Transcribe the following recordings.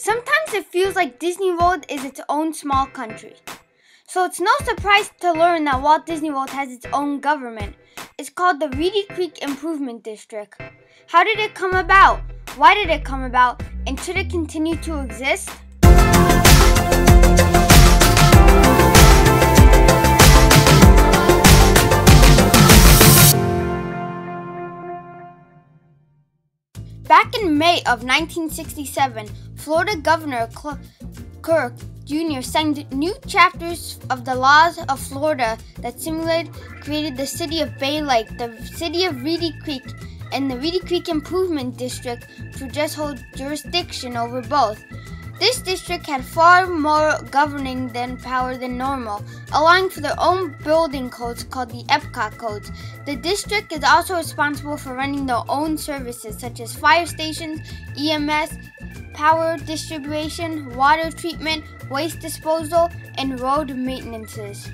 Sometimes it feels like Disney World is its own small country. So it's no surprise to learn that Walt Disney World has its own government. It's called the Reedy Creek Improvement District. How did it come about? Why did it come about? And should it continue to exist? Back in May of 1967, Florida Governor Kirk Jr. signed new chapters of the laws of Florida that created the city of Bay Lake, the city of Reedy Creek, and the Reedy Creek Improvement District to just hold jurisdiction over both. This district had far more governing power than normal, allowing for their own building codes called the Epcot codes. The district is also responsible for running their own services such as fire stations, EMS, power distribution, water treatment, waste disposal, and road maintenances.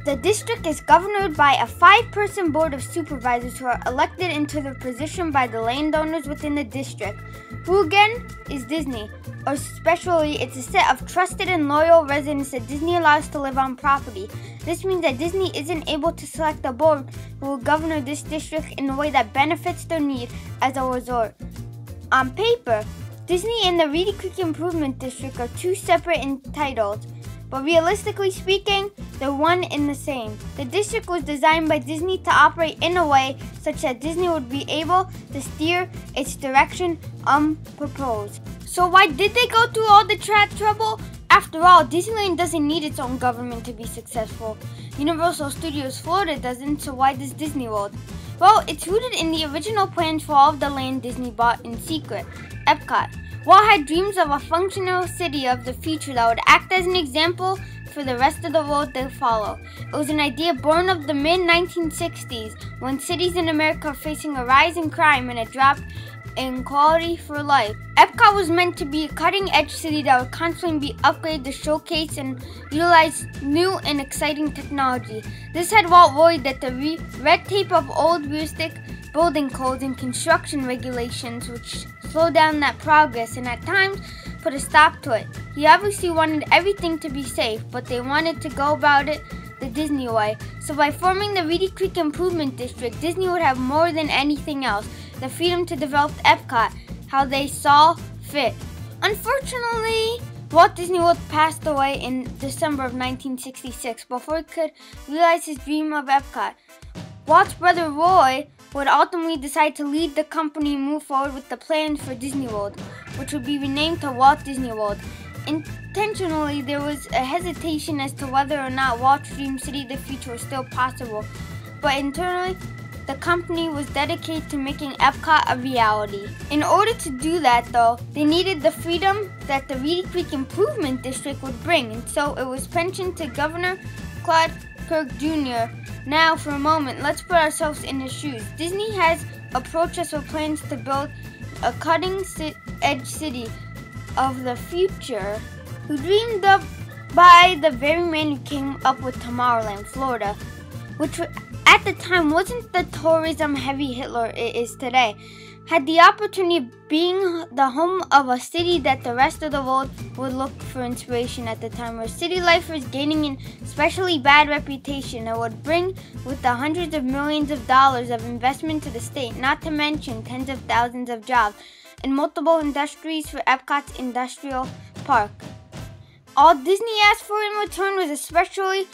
The district is governed by a 5-person board of supervisors who are elected into their position by the landowners within the district, who again is Disney, or especially it's a set of trusted and loyal residents that Disney allows to live on property. This means that Disney isn't able to select a board who will govern this district in a way that benefits their need as a resort. On paper, Disney and the Reedy Creek Improvement District are two separate entities, but realistically speaking, they're one and the same. The district was designed by Disney to operate in a way such that Disney would be able to steer its direction unproposed. So why did they go through all the trouble? After all, Disneyland doesn't need its own government to be successful. Universal Studios Florida doesn't, so why does Disney World? Well, it's rooted in the original plans for all of the land Disney bought in secret, Epcot. Walt had dreams of a functional city of the future that would act as an example for the rest of the world to follow. It was an idea born of the mid-1960s, when cities in America were facing a rise in crime and a drop in quality for life. Epcot was meant to be a cutting-edge city that would constantly be upgraded to showcase and utilize new and exciting technology. This had Walt worried that the red tape of old realistic building codes and construction regulations would slow down that progress and at times put a stop to it. He obviously wanted everything to be safe, but they wanted to go about it the Disney way. So by forming the Reedy Creek Improvement District, Disney would have more than anything else the freedom to develop Epcot how they saw fit. Unfortunately, Walt Disney World passed away in December of 1966 before he could realize his dream of Epcot. Walt's brother Roy would ultimately decide to lead the company and move forward with the plans for Disney World, which would be renamed to Walt Disney World. Intentionally, there was a hesitation as to whether or not Walt's dream city of the future was still possible, but internally, the company was dedicated to making Epcot a reality. In order to do that, though, they needed the freedom that the Reedy Creek Improvement District would bring, and so it was pensioned to Governor Claude Kirk Jr. Now, for a moment, let's put ourselves in his shoes. Disney has approached us with plans to build a cutting-edge city of the future, who dreamed up by the very man who came up with Tomorrowland, Florida, which at the time wasn't the tourism-heavy Hitler it is today, had the opportunity of being the home of a city that the rest of the world would look for inspiration at the time, where city life was gaining an especially bad reputation and would bring with the hundreds of millions of dollars of investment to the state, not to mention tens of thousands of jobs in multiple industries for Epcot's industrial park. All Disney asked for in return was a specially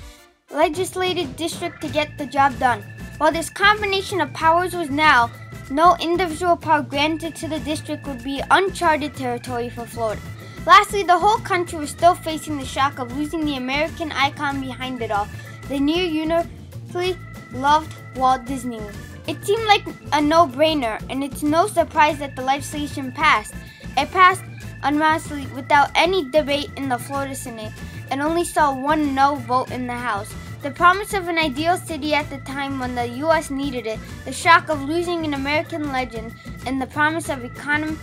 legislated district to get the job done. While this combination of powers was now, no individual power granted to the district would be uncharted territory for Florida. Lastly, the whole country was still facing the shock of losing the American icon behind it all, the near universally loved Walt Disney. It seemed like a no-brainer, and it's no surprise that the legislation passed. It passed unanimously without any debate in the Florida Senate, and only saw one no vote in the House. The promise of an ideal city at the time when the U.S. needed it, the shock of losing an American legend, and the promise of economic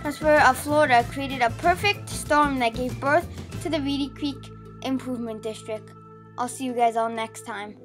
prosperity of Florida created a perfect storm that gave birth to the Reedy Creek Improvement District. I'll see you guys all next time.